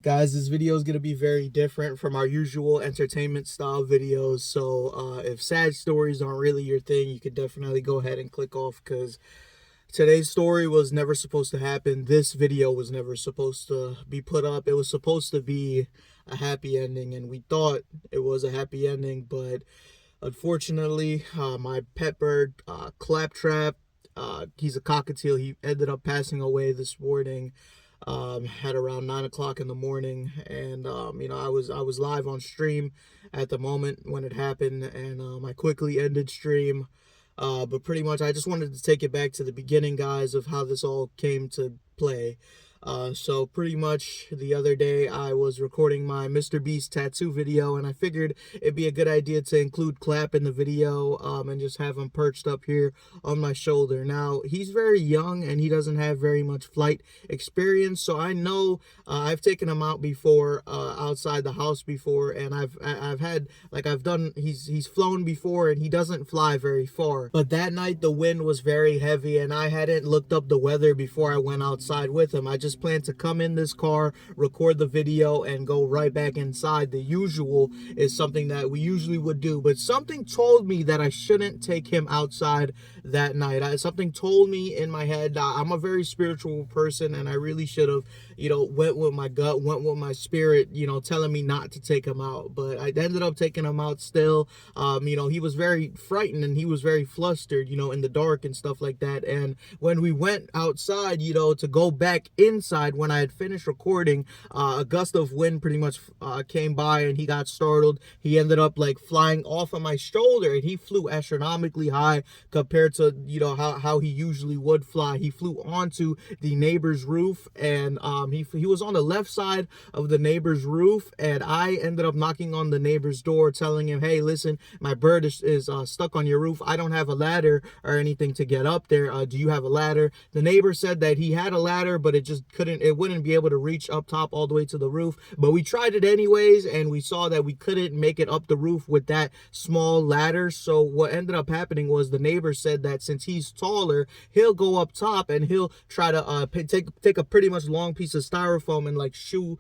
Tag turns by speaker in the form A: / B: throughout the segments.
A: Guys, this video is going to be very different from our usual entertainment style videos. So if sad stories aren't really your thing, you could definitely go ahead and click off because today's story was never supposed to happen. This video was never supposed to be put up. It was supposed to be a happy ending, and we thought it was a happy ending, but unfortunately, my pet bird, Claptrap, he's a cockatiel. He ended up passing away this morning at around 9 o'clock in the morning, and I was live on stream at the moment when it happened, and I quickly ended stream. But pretty much, I just wanted to take it back to the beginning, guys, of how this all came to play. So pretty much the other day I was recording my Mr. Beast tattoo video, and I figured it'd be a good idea to include Clap in the video and just have him perched up here on my shoulder. Now, he's very young and he doesn't have very much flight experience, so I know I've taken him out before, outside the house before, and I've had, like, he's flown before, and he doesn't fly very far. But that night the wind was very heavy and I hadn't looked up the weather before I went outside with him. I just plan to come in this car, record the video, and go right back inside. The usual is something that we usually would do, but something told me that I shouldn't take him outside that night. Something told me in my head, I'm a very spiritual person, and I really should have, went with my gut, went with my spirit, telling me not to take him out. But I ended up taking him out still. He was very frightened and he was very flustered, in the dark and stuff like that. And when we went outside, to go back inside, when I had finished recording, a gust of wind pretty much came by and he got startled. He ended up like flying off of my shoulder, and he flew astronomically high compared to, how he usually would fly. He flew onto the neighbor's roof, and he was on the left side of the neighbor's roof, and I ended up knocking on the neighbor's door telling him, hey, listen, my bird is stuck on your roof. I don't have a ladder or anything to get up there. Do you have a ladder? The neighbor said that he had a ladder, but it wouldn't be able to reach up top all the way to the roof. But we tried it anyways, and we saw that we couldn't make it up the roof with that small ladder. So what ended up happening was the neighbor said that since he's taller, he'll go up top and he'll try to take a pretty much long piece of styrofoam and like shoe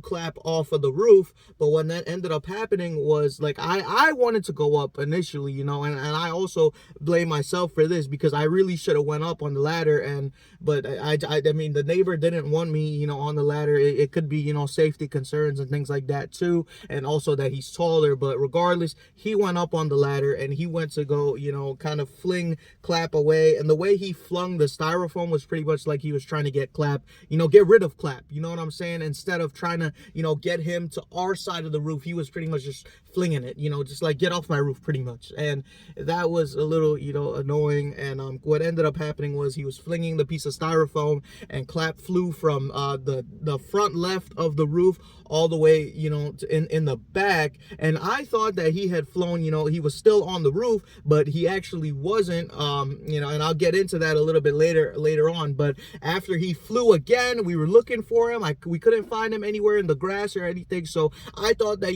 A: Clap off of the roof. But when that ended up happening was, like, I wanted to go up initially, and I also blame myself for this because I really should have went up on the ladder. But I mean, the neighbor didn't want me, on the ladder. It could be, safety concerns and things like that too, and also that he's taller. But regardless, he went up on the ladder and he went to go, kind of fling Clap away. And the way he flung the styrofoam was pretty much like he was trying to get Clap, get rid of Clap. You know what I'm saying? Instead of trying to, get him to our side of the roof, he was pretty much just flinging it, just like, get off my roof, pretty much. And that was a little, annoying. And what ended up happening was he was flinging the piece of styrofoam, and Clap flew from the front left of the roof all the way, in the back. And I thought that he had flown, he was still on the roof, but he actually wasn't. And I'll get into that a little bit later on. But after he flew again, we were looking for him. We couldn't find him anywhere in the grass or anything. So I thought that,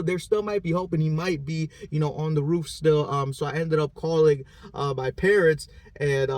A: there still might be hope, and he might be, on the roof still. So I ended up calling my parents and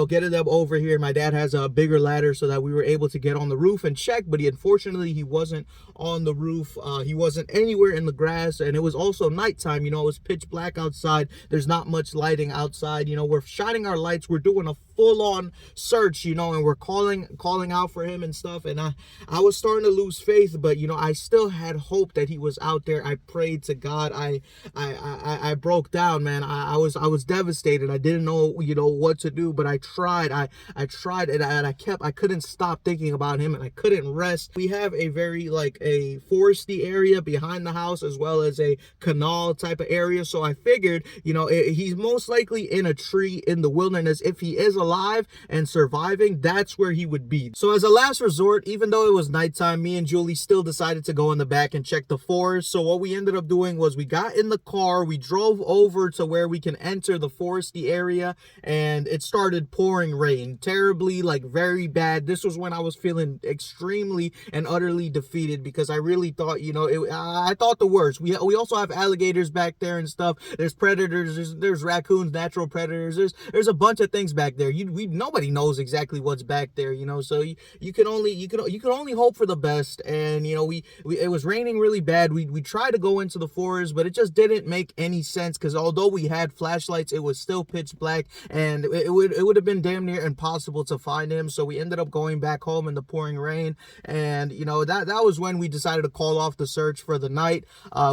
A: getting them over here. My dad has a bigger ladder so that we were able to get on the roof and check, but unfortunately he wasn't on the roof. He wasn't anywhere in the grass, and it was also nighttime. It was pitch black outside. There's not much lighting outside. We're shining our lights, we're doing a full-on search, and we're calling out for him and stuff. And I was starting to lose faith, but I still had hope that he was out there. I prayed to God. I broke down, man. I was devastated. I didn't know what to do, but I tried. I tried, and I couldn't stop thinking about him, and I couldn't rest. We have a very, like, a foresty area behind the house, as well as a canal type of area. So I figured, he's most likely in a tree in the wilderness. If he is alive and surviving, that's where he would be. So as a last resort, even though it was nighttime, me and Julie still decided to go in the back and check the forest. So what we ended up doing was we got in the car, we drove over to where we can enter the foresty area, and it started pouring rain terribly, like very bad. This was when I was feeling extremely and utterly defeated because I really thought, I thought the worst. We also have alligators back there and stuff. There's predators, there's raccoons, natural predators. There's a bunch of things back there. Nobody knows exactly what's back there, so you can only hope for the best. And it was raining really bad. We tried to go into the forest, but it just didn't make any sense, because although we had flashlights, it was still pitch black, and it would have been damn near impossible to find him. So we ended up going back home in the pouring rain, and that was when we decided to call off the search for the night.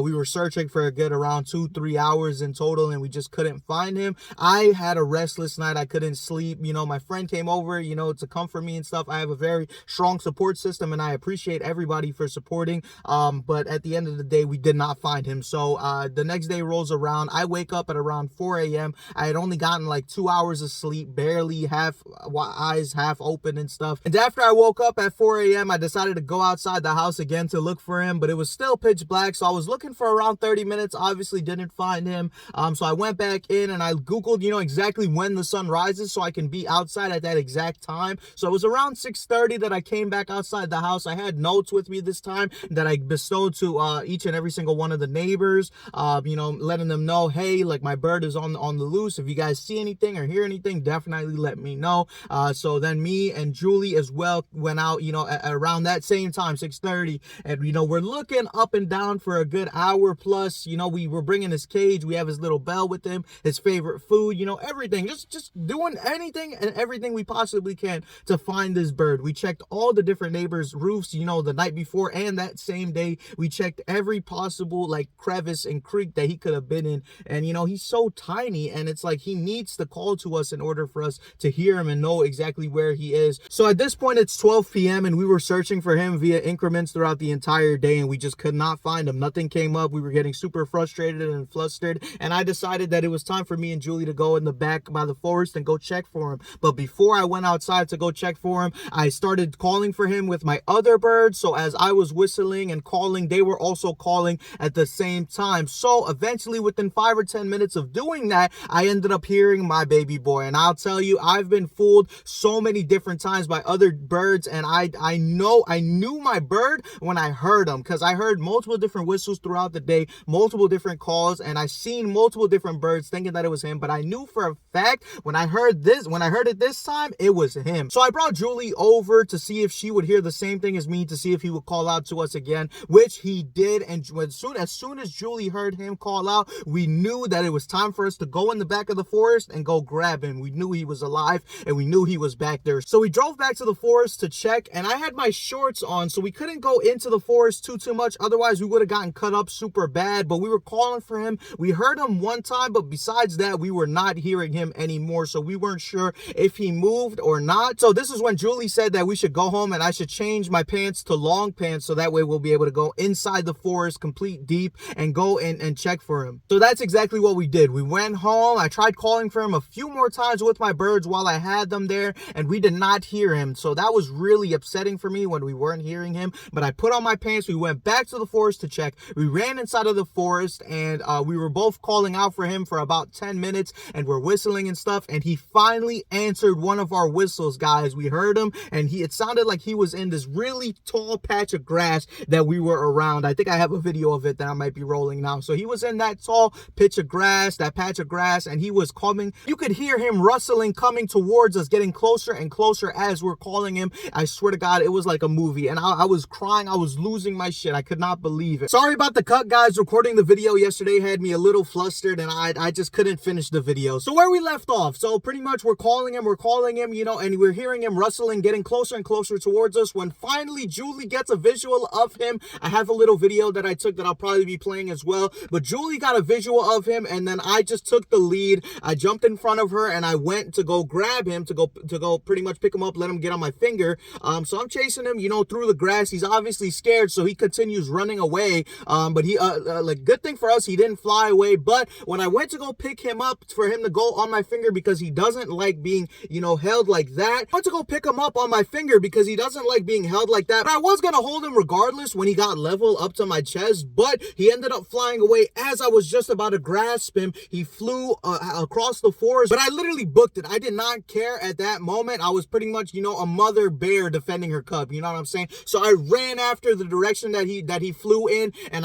A: We were searching for a good around 2-3 hours in total, and we just couldn't find him. I had a restless night. I couldn't sleep. My friend came over, to comfort me and stuff. I have a very strong support system, and I appreciate everybody for supporting. But at the end of the day, we did not find him. So the next day rolls around. I wake up at around 4 a.m. I had only gotten like 2 hours of sleep, barely eyes half open and stuff. And after I woke up at 4 a.m., I decided to go outside the house again to look for him, but it was still pitch black. So I was looking for around 30 minutes, obviously didn't find him. So I went back in and I Googled, exactly when the sun rises so I can be outside at that exact time. So it was around 6:30 that I came back outside the house. I had notes with me this time that I bestowed to each and every single one of the neighbors, letting them know, hey, like, my bird is on the loose. If you guys see anything or hear anything, definitely let me know. So then me and Julie as well went out, at around that same time, 6:30, and we're looking up and down for a good hour plus. We were bringing his cage. We have his little bell with him, his favorite food, everything, just doing anything and everything we possibly can to find this bird. We checked all the different neighbors' roofs, the night before, and that same day we checked every possible like crevice and creek that he could have been in. And he's so tiny, and it's like he needs to call to us in order for us to hear him and know exactly where he is. So at this point it's 12 p.m. and we were searching for him via increments throughout the entire day, and we just could not find him. Nothing came up. We were getting super frustrated and flustered, and I decided that it was time for me and Julie to go in the back by the forest and go check for him. But before I went outside to go check for him, I started calling for him with my other birds. So as I was whistling and calling, they were also calling at the same time. So eventually, within 5 or 10 minutes of doing that, I ended up hearing my baby boy. And I'll tell you, I've been fooled so many different times by other birds, and I knew my bird when I heard him, because I heard multiple different whistles throughout the day, multiple different calls, and I seen multiple different birds thinking that it was him. But I knew for a fact when I heard it this time, it was him. So I brought Julie over to see if she would hear the same thing as me, to see if he would call out to us again, which he did. And as soon as Julie heard him call out, we knew that it was time for us to go in the back of the forest and go grab him. We knew he was alive, and we knew he was back there. So we drove back to the forest to check, and I had my shorts on, so we couldn't go into the forest too much. Otherwise, we would have gotten cut up super bad. But we were calling for him. We heard him one time, but besides that, we were not hearing him anymore. So we weren't sure if he moved or not. So this is when Julie said that we should go home and I should change my pants to long pants, so that way we'll be able to go inside the forest complete deep and go in and check for him. So that's exactly what we did. We went home. I tried calling for him a few more times with my birds while I had them there, and we did not hear him. So that was really upsetting for me when we weren't hearing him. But I put on my pants. We went back to the forest to check. We ran inside of the forest, and we were both calling out for him for about 10 minutes, and we're whistling and stuff, and he finally answered one of our whistles, guys. We heard him, and it sounded like he was in this really tall patch of grass that we were around. I think I have a video of it that I might be rolling now. So he was in that tall patch of grass, and he was coming. You could hear him rustling, coming towards us, getting closer and closer as we're calling him. I swear to God, it was like a movie, and I was crying. I was losing my shit. I could not believe it. Sorry about the cut, guys. Recording the video yesterday had me a little flustered, and I just couldn't finish the video. So where we left off, so pretty much we're calling him, and we're hearing him rustling, getting closer and closer towards us, when finally Julie gets a visual of him. I have a little video that I took that I'll probably be playing as well, but Julie got a visual of him, and then I just took the lead. I jumped in front of her, and I went to go grab him, to go pretty much pick him up, let him get on my finger. So I'm chasing him, through the grass. He's obviously scared, so he continues running away. But he, good thing for us, he didn't fly away. But when I went to go pick him up for him to go on my finger, because he doesn't like being, held like that. I went to go pick him up on my finger because he doesn't like being held like that. But I was gonna hold him regardless when he got level up to my chest, but he ended up flying away as I was just about to grasp him. He flew across the forest, but I literally booked it. I did not care at that moment. I was pretty much, a mother bear defending her cub. You know what I'm saying? So I ran after the direction that he flew in, and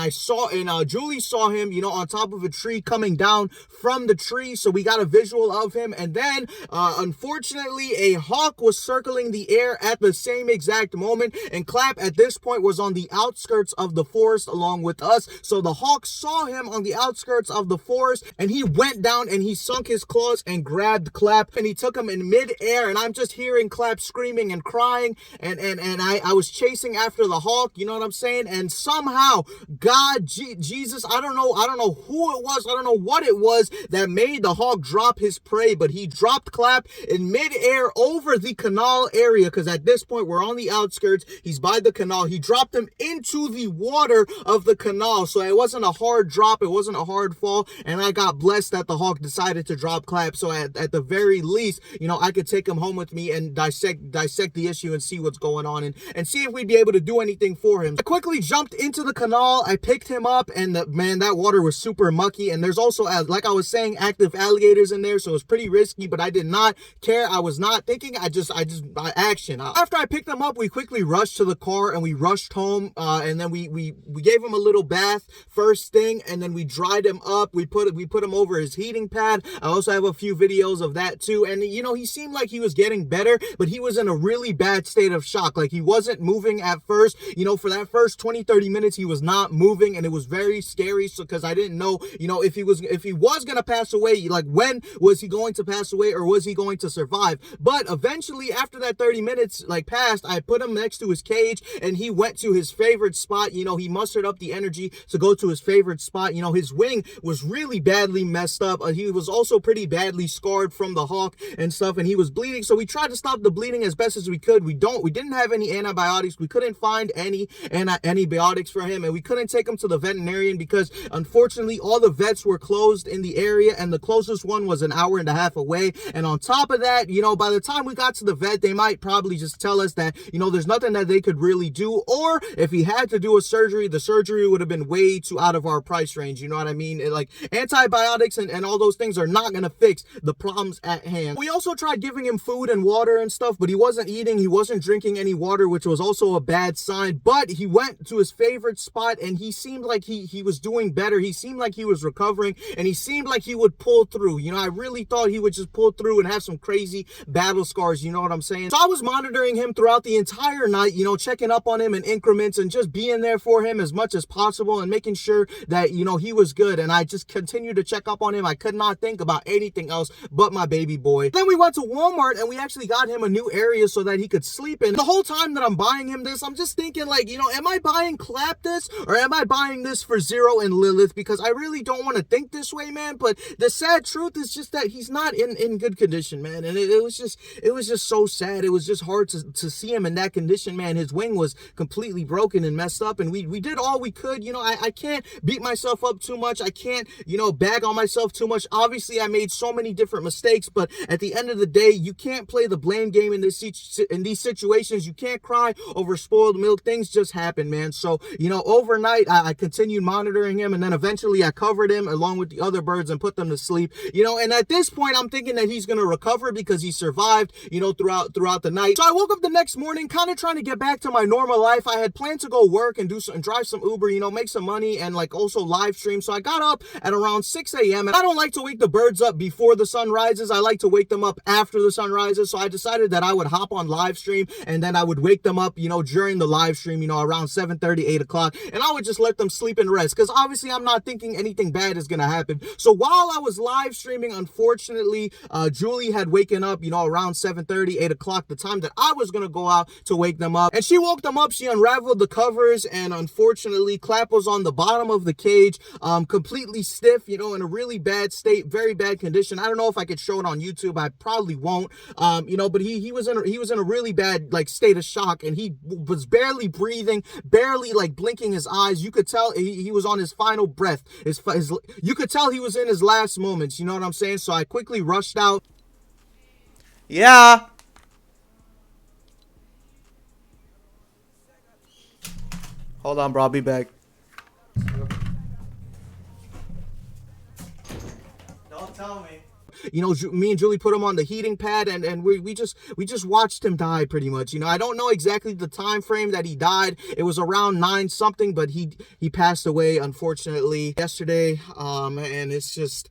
A: Julie saw him, on top of a tree coming down from the tree. So we got a visual of him, and then Unfortunately, a hawk was circling the air at the same exact moment, and Clap at this point was on the outskirts of the forest along with us. So the hawk saw him on the outskirts of the forest, and he went down and he sunk his claws and grabbed Clap, and he took him in midair. And I'm just hearing Clap screaming and crying, and I was chasing after the hawk, you know what I'm saying? And somehow God, Jesus, I don't know who it was, I don't know what it was that made the hawk drop his prey, but he dropped Clap in midair over the canal area, because at this point we're on the outskirts, he's by the canal. He dropped him into the water of the canal, so it wasn't a hard drop, it wasn't a hard fall, and I got blessed that the hawk decided to drop Clap, so at the very least, you know, I could take him home with me and dissect the issue and see what's going on, and see if we'd be able to do anything for him. I quickly jumped into the canal, I picked him up, and man, that water was super mucky, and there's also, like I was saying, active alligators in there, so it was pretty risky, but I did not care. I was not thinking. I just action. After I picked him up, we quickly rushed to the car and we rushed home, and then we gave him a little bath first thing, and then we dried him up. We put him over his heating pad. I also have a few videos of that too, and you know, he seemed like he was getting better, but he was in a really bad state of shock. Like, he wasn't moving at first, you know, for that first 20-30 minutes he was not moving, and it was very scary, so because I didn't know, you know, if he was gonna pass away, like when was he going to pass away, or was he going to survive? But eventually, after that 30 minutes like passed, I put him next to his cage, and he went to his favorite spot. You know, he mustered up the energy to go to his favorite spot. You know, his wing was really badly messed up. He was also pretty badly scarred from the hawk and stuff, and he was bleeding, so we tried to stop the bleeding as best as we could. We didn't have any antibiotics. We couldn't find any antibiotics for him, and we couldn't take him to the veterinarian because unfortunately all the vets were closed in the area, and the closest one was an hour and a half away. And on top of that, you know, by the time we got to the vet, they might probably just tell us that, you know, there's nothing that they could really do, or if he had to do a surgery, the surgery would have been way too out of our price range, you know what I mean? Like, antibiotics and all those things are not gonna fix the problems at hand. We also tried giving him food and water and stuff, but he wasn't eating, he wasn't drinking any water, which was also a bad sign. But he went to his favorite spot, and he seemed like he was doing better. He seemed like he was recovering, and he seemed like he would pull through. You know, I really thought he would just pull through and have some crazy battle scars, you know what I'm saying? So I was monitoring him throughout the entire night, you know, checking up on him in increments and just being there for him as much as possible and making sure that, you know, he was good. And I just continued to check up on him. I could not think about anything else but my baby boy. Then we went to Walmart, and we actually got him a new area so that he could sleep in. The whole time that I'm buying him this, I'm just thinking, like, you know, am I buying Clap this, or am I buying this for Zero and Lilith? Because I really don't want to think this way, man, but the sad truth is just that he's not in good condition, man. And it was just so sad. It was just hard to see him in that condition, man. His wing was completely broken and messed up, and we did all we could. You know, I can't beat myself up too much. I can't, you know, bag on myself too much. Obviously, I made so many different mistakes, but at the end of the day, you can't play the blame game in these situations. You can't cry over spoiled milk. Things just happen, man. So, you know, overnight, I continued monitoring him, and then eventually I covered him along with the other birds and put them to sleep, you know, and at this point, I'm thinking that he's going to recover because he survived, you know, throughout the night. So I woke up the next morning, kind of trying to get back to my normal life. I had planned to go work and drive some Uber, you know, make some money, and like also live stream. So I got up at around 6 a.m. and I don't like to wake the birds up before the sun rises. I like to wake them up after the sun rises. So I decided that I would hop on live stream, and then I would wake them up, you know, during the live stream, you know, around 7:30, 8 o'clock, and I would just let them sleep and rest, because obviously I'm not thinking anything bad is gonna happen. So while I was live streaming, unfortunately, Julie had waken up, you know, around 7:30, 8 o'clock, the time that I was gonna go out to wake them up, and she woke them up. She unraveled the covers, and unfortunately Clap was on the bottom of the cage, completely stiff, you know, in a really bad state, very bad condition. I don't know if I could show it on YouTube. I probably won't, you know, but he was in a really bad like state of shock, and he was barely breathing, barely like blinking his eyes. You could tell he was on his final breath. You could tell he was in his last moments, you know what I'm saying? So I quickly rushed out.
B: Yeah. Hold on, bro. I'll be back. Don't tell me.
A: You know, me and Julie put him on the heating pad, and we just watched him die pretty much. You know, I don't know exactly the time frame that he died. It was around 9 something, but he passed away unfortunately yesterday. And it's just,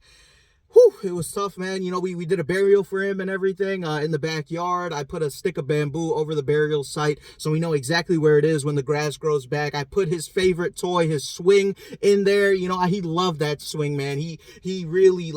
A: Whew, it was tough, man. We did a burial for him and everything in the backyard. I put a stick of bamboo over the burial site so we know exactly where it is when the grass grows back. I put his favorite toy, his swing, in there. He loved that swing, man. He really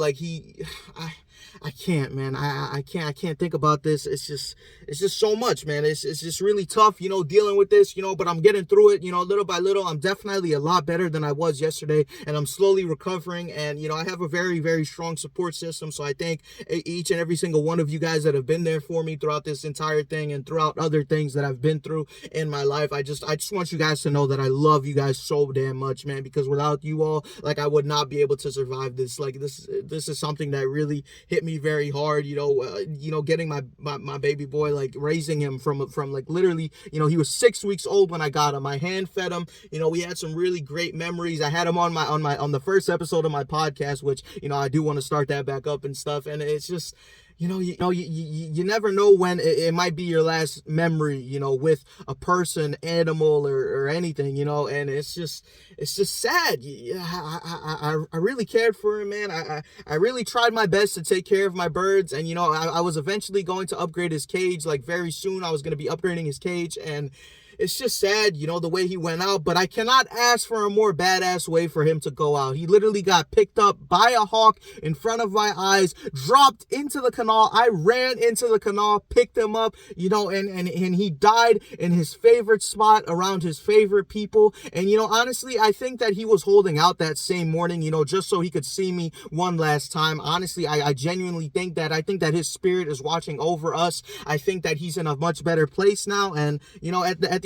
A: I can't, man. I can't think about this. It's just so much, man. It's just really tough, dealing with this, but I'm getting through it, little by little. I'm definitely a lot better than I was yesterday, and I'm slowly recovering. And, I have a very, very strong support system. So I thank each and every single one of you guys that have been there for me throughout this entire thing and throughout other things that I've been through in my life. I just want you guys to know that I love you guys so damn much, man, because without you all, I would not be able to survive this. This is something that really hit me very hard, getting my baby boy, raising him from literally, he was 6 weeks old when I got him. I hand fed him. We had some really great memories. I had him on the first episode of my podcast, which, I do want to start that back up and stuff. And it's just, you never know when it might be your last memory, with a person, animal, or anything, and it's just sad. Yeah, I really cared for him, man. I really tried my best to take care of my birds, and, I was eventually going to upgrade his cage, very soon I was going to be upgrading his cage, and it's just sad, the way he went out, but I cannot ask for a more badass way for him to go out. He literally got picked up by a hawk in front of my eyes, dropped into the canal. I ran into the canal, picked him up, and he died in his favorite spot around his favorite people. And, honestly, I think that he was holding out that same morning, just so he could see me one last time. Honestly, I genuinely think that. I think that his spirit is watching over us. I think that he's in a much better place now. And,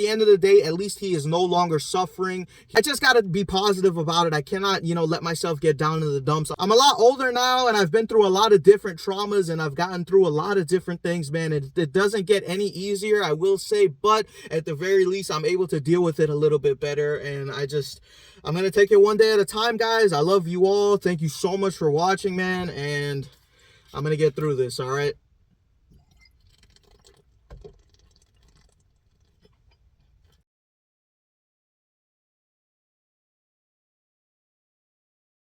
A: at the end of the day, at least he is no longer suffering. I just got to be positive about it. I cannot, let myself get down in the dumps. I'm a lot older now, and I've been through a lot of different traumas, and I've gotten through a lot of different things, man. It doesn't get any easier, I will say, but at the very least, I'm able to deal with it a little bit better, and I'm going to take it one day at a time, guys. I love you all. Thank you so much for watching, man, and I'm going to get through this, all right?